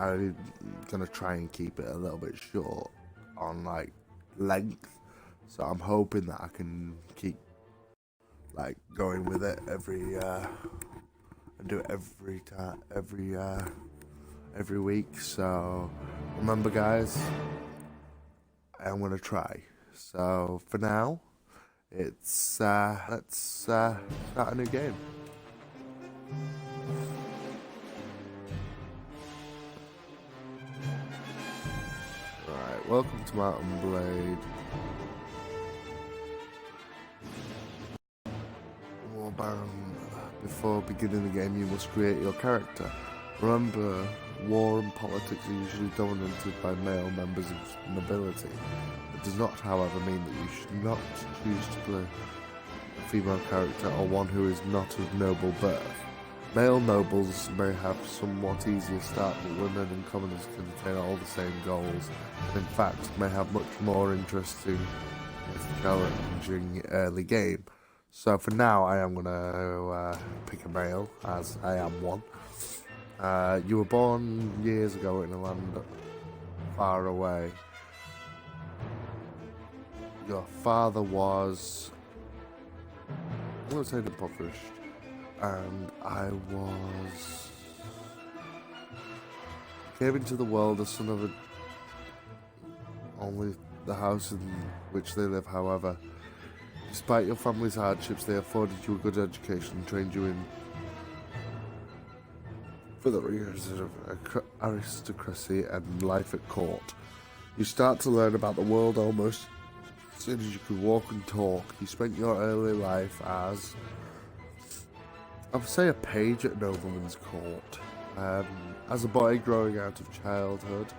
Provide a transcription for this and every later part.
I'm gonna try and keep it a little bit short on like length. So I'm hoping that I can keep like going with it and do it every time, every week. So remember, guys, I'm gonna try. So for now, it's let's start a new game. Right, welcome to Mountain Blade. Warband. Before beginning the game, you must create your character. Remember, war and politics are usually dominated by male members of nobility. It does not, however, mean that you should not choose to play a female character or one who is not of noble birth. Male nobles may have somewhat easier start, but women and commoners can attain all the same goals, and in fact may have much more interesting and challenging early game. So for now, I am going to pick a male, as I am one. You were born years ago in a land far away. Your father was, I'm going to say, impoverished, and I came into the world as son of only the house in which they live. However, despite your family's hardships, they afforded you a good education and trained you in for the rigors of aristocracy and life at court. You start to learn about the world almost as soon as you could walk and talk. You spent your early life as, I would say, a page at nobleman's court. As a boy growing out of childhood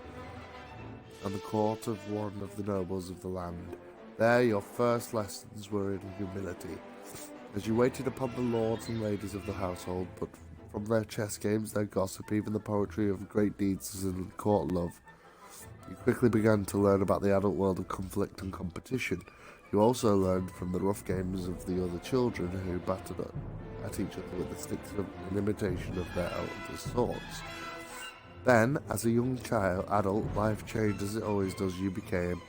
on the court of one of the nobles of the land. There your first lessons were in humility, as you waited upon the lords and ladies of the household, but from their chess games, their gossip, even the poetry of great deeds and court love, you quickly began to learn about the adult world of conflict and competition. You also learned from the rough games of the other children who battered at each other with the sticks in imitation of their elders' swords. Then, as a young adult, life changed as it always does. You became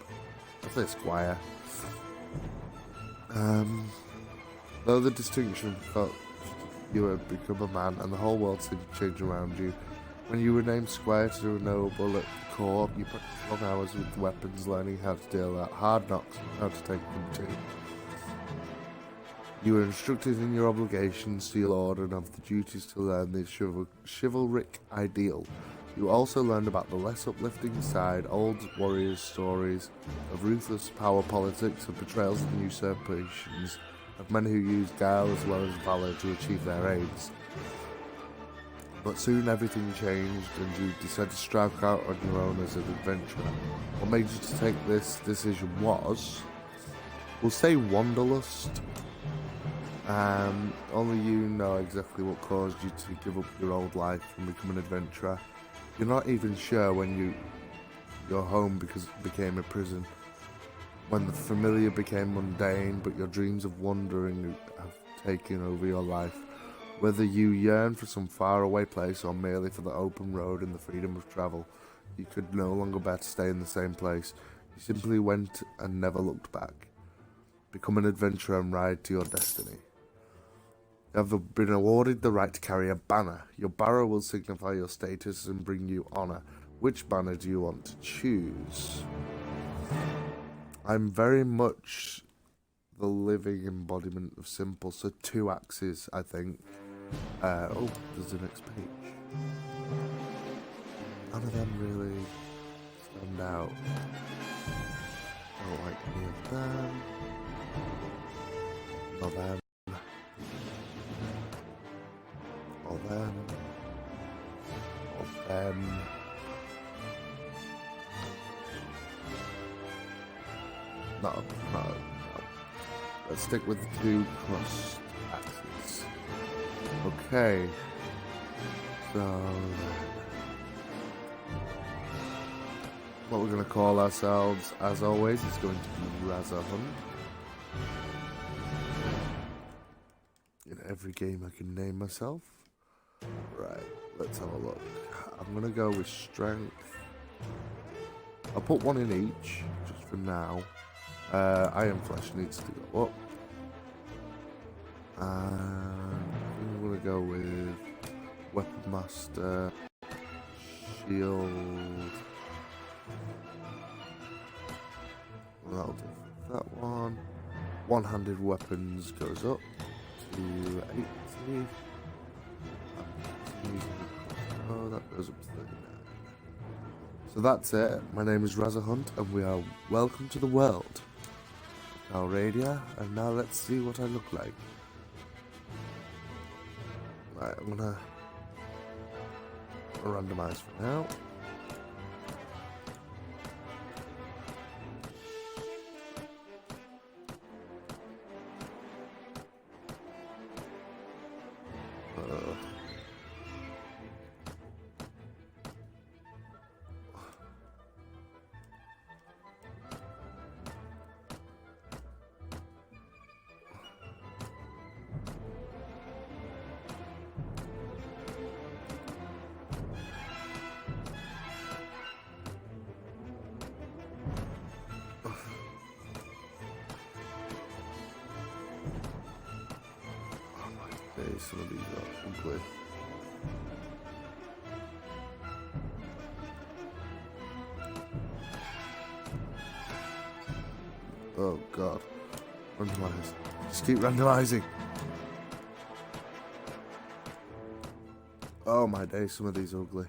a squire. Though the distinction felt you had become a man, and the whole world seemed to change around you. When you were named squire to a noble at court, you practiced long hours with weapons, learning how to deal out hard knocks and how to take them too. You were instructed in your obligations to your lord and of the duties to learn the chivalric ideal. You also learned about the less uplifting side, old warriors' stories of ruthless power politics, of betrayals and usurpations, of men who used guile as well as valor to achieve their aims. But soon everything changed and you decided to strike out on your own as an adventurer. What made you to take this decision was, we'll say, wanderlust. Only you know exactly what caused you to give up your old life and become an adventurer. You're not even sure when your home became a prison, when the familiar became mundane, but your dreams of wandering have taken over your life. Whether you yearn for some faraway place or merely for the open road and the freedom of travel, you could no longer bear to stay in the same place. You simply went and never looked back. Become an adventurer and ride to your destiny. You have been awarded the right to carry a banner. Your barrow will signify your status and bring you honor. Which banner do you want to choose? I'm very much the living embodiment of simple, so 2 axes, I think. Oh, there's the next page. None of them really stand out. I don't like any of them. Nor them. Or them. Or them. No. Let's stick with the 2 crossed axes. Okay. So, what we're going to call ourselves, as always, is going to be Razahun. In every game I can name myself. Right, let's have a look. I'm going to go with strength. I'll put one in each, just for now. Iron Flesh needs to go up. And I'm going to go with Weapon Master, Shield. That'll do that one. One-handed weapons goes up to 80. Oh, that goes up to 39. So that's it. My name is Razahunt, and we are welcome to the world of Calradia. And now let's see what I look like. Right, I'm gonna randomize for now. Some of these are ugly. Oh god. Randomize. Just keep randomizing. Oh my days, some of these are ugly.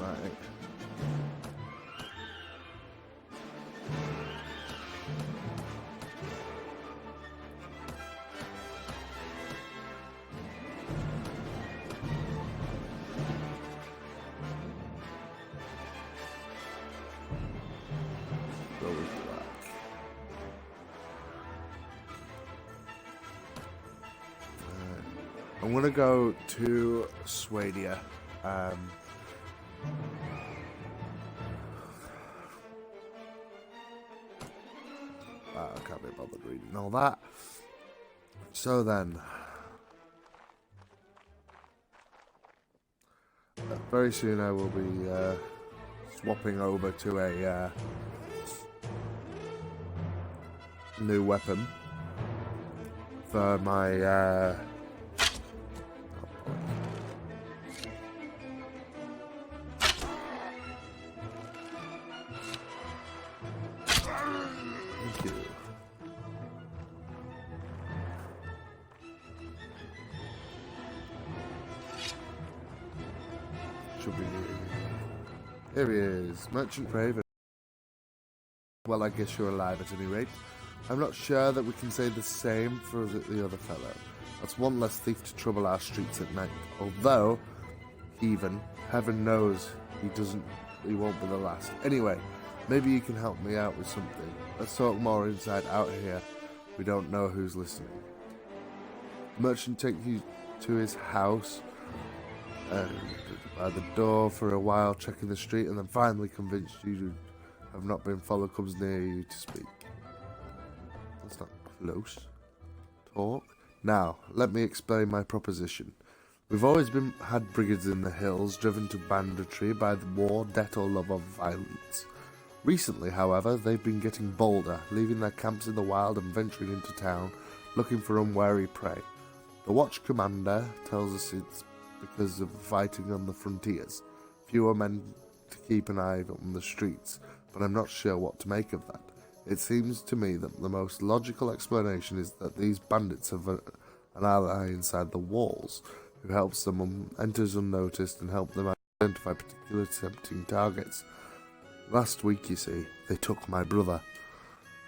Right. Go with black. I'm gonna go to Swadia. I can't be bothered reading all that. So then, very soon I will be swapping over to a new weapon for my thank you. Should be here. He is, Merchant Craven. Well, I guess you're alive at any rate. I'm not sure that we can say the same for the other fellow. That's one less thief to trouble our streets at night. Although, heaven knows he won't be the last. Anyway, maybe you can help me out with something. Let's talk more inside out here. We don't know who's listening. The merchant takes you to his house and by the door for a while, checking the street, and then finally convinced you have not been followed, comes near you to speak. That's not close talk. Now, let me explain my proposition. We've always had brigands in the hills, driven to banditry by the war, debt, or love of violence. Recently, however, they've been getting bolder, leaving their camps in the wild and venturing into town, looking for unwary prey. The watch commander tells us it's because of fighting on the frontiers. Fewer men to keep an eye on the streets, but I'm not sure what to make of that. It seems to me that the most logical explanation is that these bandits have an ally inside the walls, who helps them enters unnoticed and help them identify particular tempting targets. Last week, you see, they took my brother.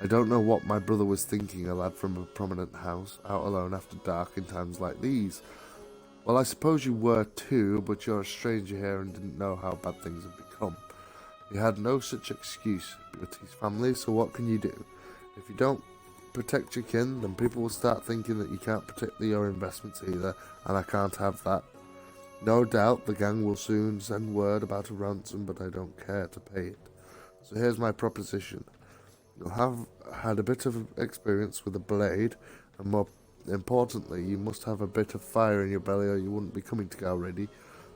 I don't know what my brother was thinking, a lad from a prominent house, out alone after dark in times like these. Well, I suppose you were too, but you're a stranger here and didn't know how bad things have become. You had no such excuse with his family, so what can you do? If you don't protect your kin, then people will start thinking that you can't protect your investments either, and I can't have that. No doubt the gang will soon send word about a ransom, but I don't care to pay it. So here's my proposition. You'll have had a bit of experience with a blade, and more importantly, you must have a bit of fire in your belly or you wouldn't be coming to Calradia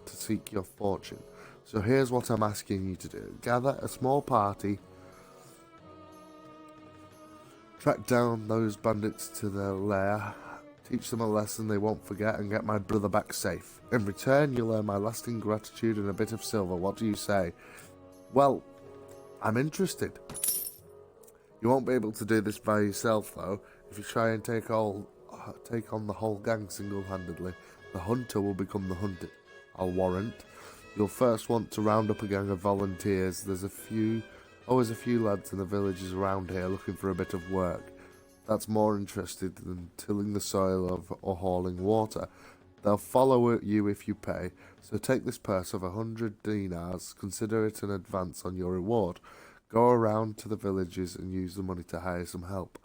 to seek your fortune. So here's what I'm asking you to do. Gather a small party, track down those bandits to their lair, teach them a lesson they won't forget, and get my brother back safe. In return, you'll earn my lasting gratitude and a bit of silver. What do you say? Well, I'm interested. You won't be able to do this by yourself, though. If you try and take on the whole gang single-handedly, the hunter will become the hunted. I'll warrant. You'll first want to round up a gang of volunteers. There's always a few lads in the villages around here looking for a bit of work. That's more interested than tilling the soil or hauling water. They'll follow you if you pay, so take this purse of 100 dinars, consider it an advance on your reward. Go around to the villages and use the money to hire some help.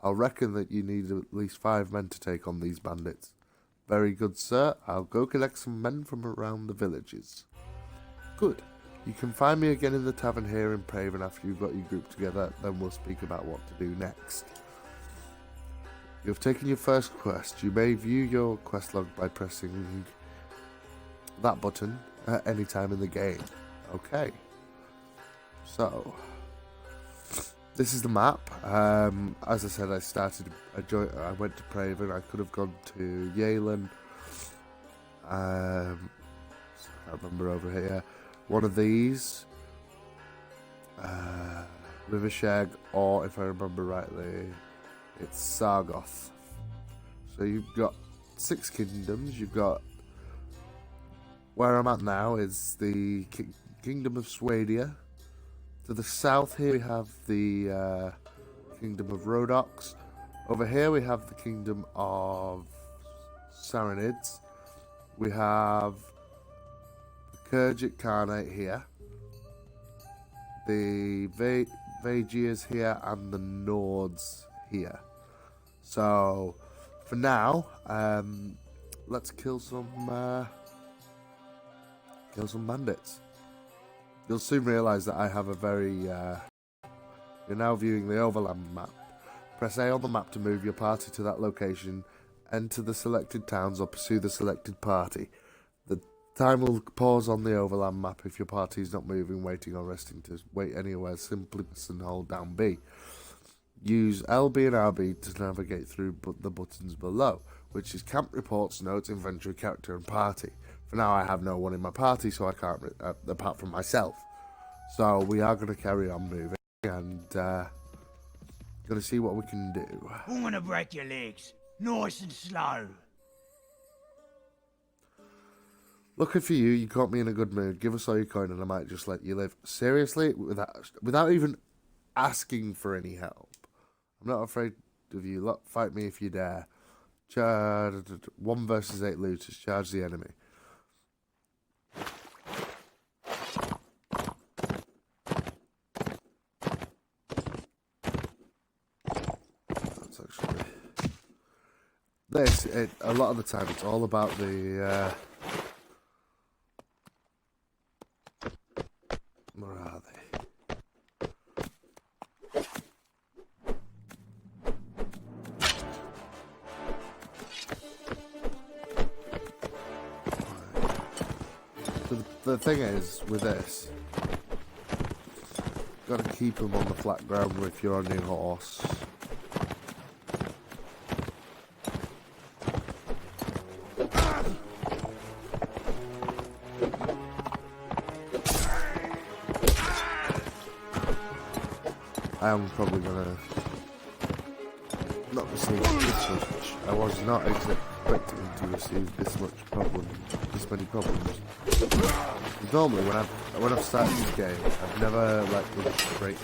I'll reckon that you need at least 5 men to take on these bandits. Very good, sir. I'll go collect some men from around the villages. Good. You can find me again in the tavern here in Praven after you've got your group together, then we'll speak about what to do next. You've taken your first quest. You may view your quest log by pressing that button at any time in the game. Okay. So, this is the map. As I said, I went to Praven. I could have gone to Yalen. I remember over here. One of these. Rivershag, or if I remember rightly, it's Sargoth. So you've got 6 kingdoms. You've got... Where I'm at now is the Kingdom of Swadia. To the south here we have the Kingdom of Rhodox. Over here we have the Kingdom of Saranids. We have the Kurgic Khanate here. The Vagias here and the Nords here. So for now, let's kill some bandits. You'll soon realise that I have a very... You're now viewing the overland map. Press A on the map to move your party to that location, enter the selected towns or pursue the selected party. The time will pause on the overland map if your party is not moving, waiting or resting. To wait anywhere, simply press and hold down B. Use LB and RB to navigate through the buttons below, which is camp reports, notes, inventory, character and party. For now, I have no one in my party, so I can't, apart from myself. So we are going to carry on moving and going to see what we can do. I'm going to break your legs, nice and slow. Lucky for you, you caught me in a good mood. Give us all your coin and I might just let you live. Seriously, without even asking for any help. I'm not afraid of you. Look, fight me if you dare. 1 versus 8 looters. Charge the enemy. That's actually... a lot of the time, it's all about the... Where are they? The thing is, with this, got to keep them on the flat ground if you're on your horse. I am probably gonna not receive this much. I was not expecting to receive this many problems. Normally, when I've started this game, I've never gone straight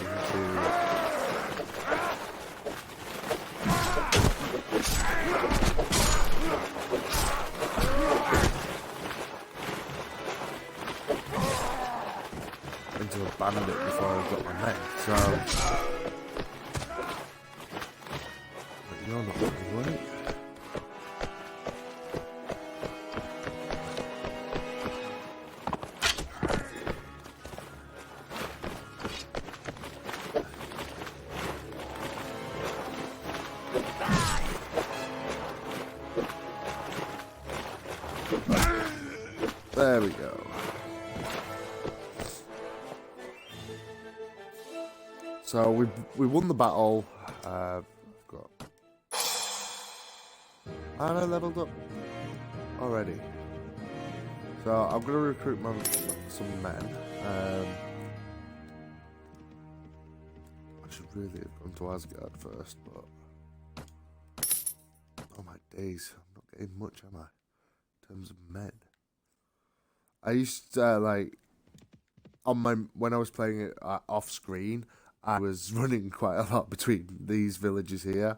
into a bandit before I've got my men. So you're not looking right. There we go. So we won the battle. Got. And I leveled up already. So I'm gonna recruit some men. I should really have gone to Asgard first, but oh my days, I'm not getting much, am I? In terms of men. I used to like when I was playing it off screen, I was running quite a lot between these villages here,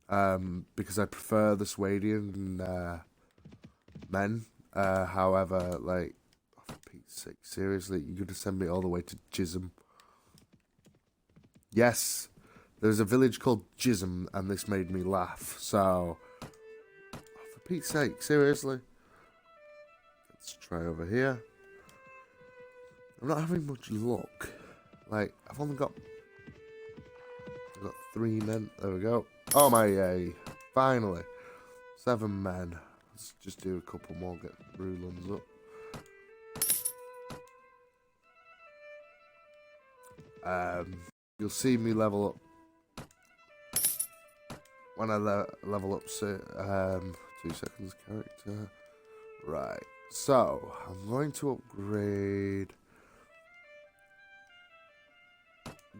because I prefer the Swadian men. However, like, oh, for Pete's sake, seriously, you're gonna send me all the way to Chisholm? Yes, there's a village called Chisholm, and this made me laugh. So, oh, for Pete's sake, seriously. Let's try over here. I'm not having much luck. Like, I've got 3 men. There we go. Oh my yay! Finally, 7 men. Let's just do a couple more. Get Rulons up. You'll see me level up when I level up. 2 seconds, character. Right. So I'm going to upgrade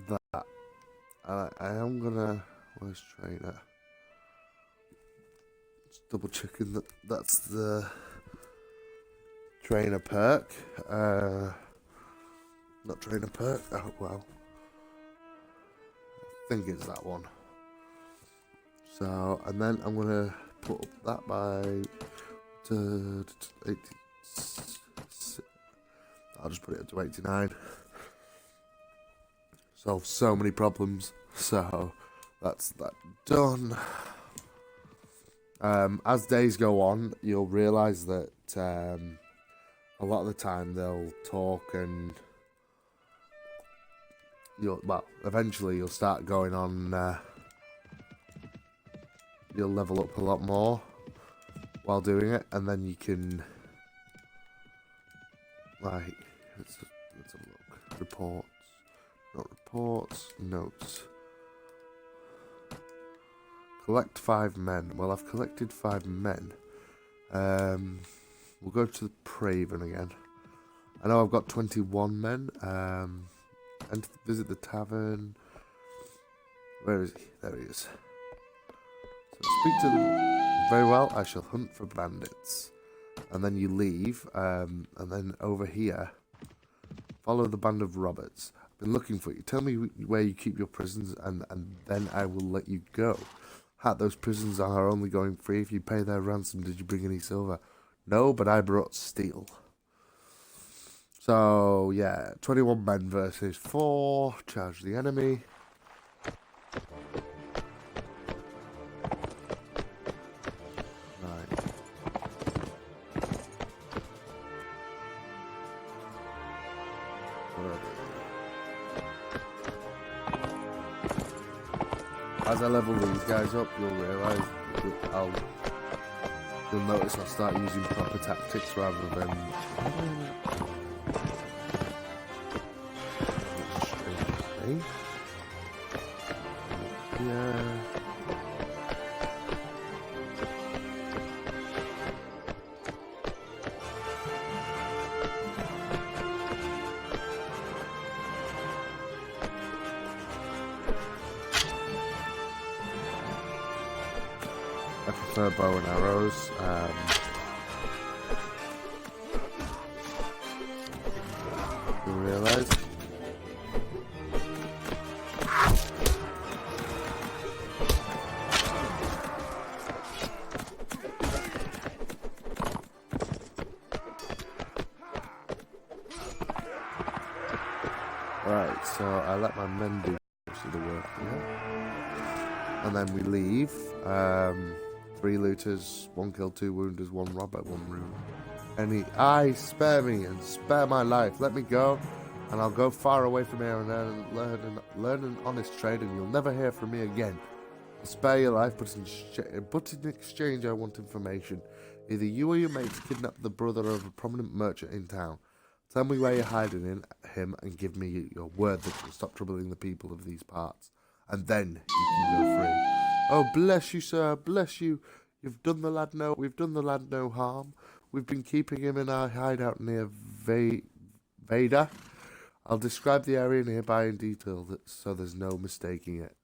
that. I am gonna. Where's trainer? Just double checking that that's the trainer perk. Not trainer perk. Oh well. I think it's that one. So, and then I'm gonna put up that by 80. I'll just put it up to 89. Solve so many problems. So that's that done. As days go on, you'll realise that a lot of the time they'll talk, and eventually you'll start going on. You'll level up a lot more while doing it, and then you can, like, let's have a look. Reports, not reports, notes. Collect 5 men. Well, I've collected 5 men. We'll go to the Praven again. I know I've got 21 men. And visit the tavern. Where is he? There he is. So speak to them. Very well, I shall hunt for bandits. And then you leave, and then over here, follow the band of robbers. I've been looking for you. Tell me where you keep your prisons, and then I will let you go. Those prisons are only going free if you pay their ransom. Did you bring any silver? No, but I brought steel. So, yeah, 21 men versus 4. Charge the enemy. Right. As I level these guys up, you'll realise you'll notice I'll start using proper tactics rather than yeah. I prefer bow and arrows. You realise? Right, so I let my men do most of the work here. And then we leave. 3 looters, 1 kill, 2 wounders, 1 robber, 1 ruin. Spare me and spare my life. Let me go, and I'll go far away from here and learn an honest trade, and you'll never hear from me again. I'll spare your life, but in exchange I want information. Either you or your mates kidnap the brother of a prominent merchant in town. Tell me where you're hiding him and give me your word that you'll stop troubling the people of these parts. And then you can go free. Oh, bless you, sir, bless you. We've done the lad no harm. We've been keeping him in our hideout near Veda. I'll describe the area nearby in detail so there's no mistaking it.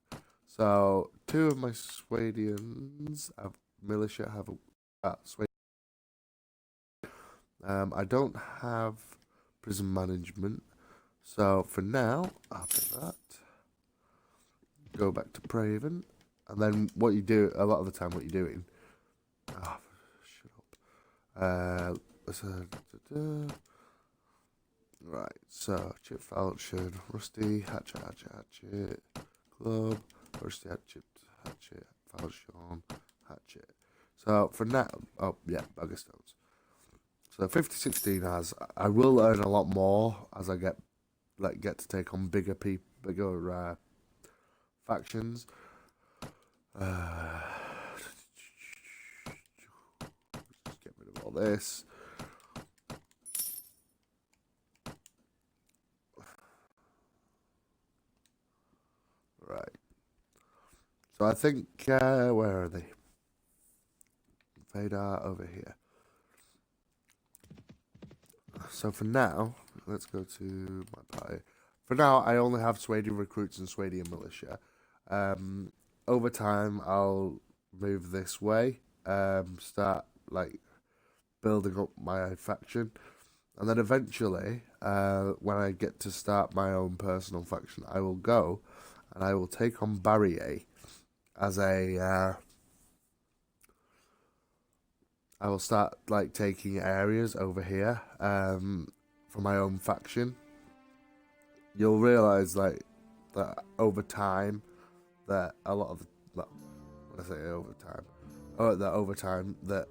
So, 2 of my Swadians militia have a I don't have prison management, so for now I'll take that. Go back to Praven, and then what you do a lot of the time, what you're doing. Oh, shut up. Right, so chip falchion, rusty, hatchet, club, rusty, hatchet, falchion, hatchet. So for now, oh yeah, bag of stones. So 5016 I will learn a lot more as I get to take on bigger factions. Just get rid of all this. Right. So I think, where are they? Vadar over here. So for now, let's go to my party. For now, I only have Swadian recruits and Swadian militia. Over time, I'll move this way. Start building up my faction, and then eventually, when I get to start my own personal faction, I will go and I will take on Barrier as a. I will start taking areas over here for my own faction. You'll realize that over time that a lot of when I say over time that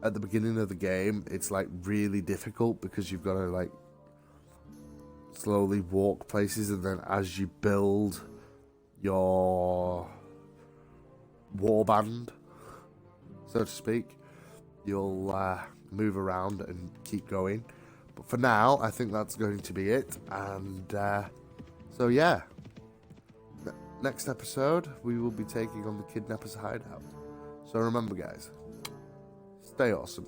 at the beginning of the game it's really difficult because you've got to slowly walk places, and then as you build your warband, so to speak, you'll move around and keep going. But for now, I think that's going to be it. And so, yeah. Next episode, we will be taking on the Kidnapper's hideout. So remember, guys, stay awesome.